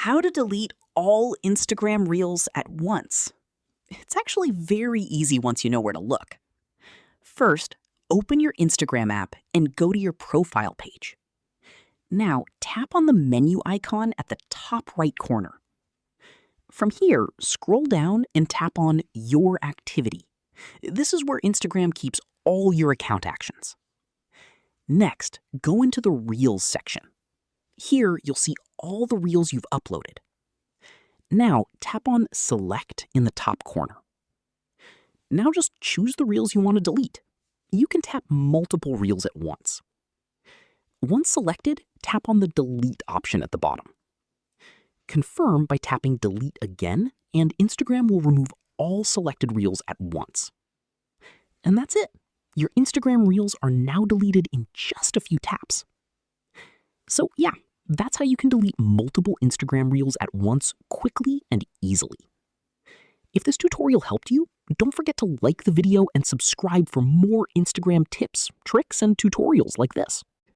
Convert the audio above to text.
How to delete all Instagram Reels at once. It's actually very easy once you know where to look. First, open your Instagram app and go to your profile page. Now, tap on the menu icon at the top right corner. From here, scroll down and tap on Your Activity. This is where Instagram keeps all your account actions. Next, go into the Reels section. Here, you'll see all the Reels you've uploaded. Now, tap on Select in the top corner. Now just choose the Reels you want to delete. You can tap multiple Reels at once. Once selected, tap on the Delete option at the bottom. Confirm by tapping Delete again, and Instagram will remove all selected Reels at once. And that's it. Your Instagram Reels are now deleted in just a few taps. So yeah, that's how you can delete multiple Instagram Reels at once quickly and easily. If this tutorial helped you, don't forget to like the video and subscribe for more Instagram tips, tricks, and tutorials like this.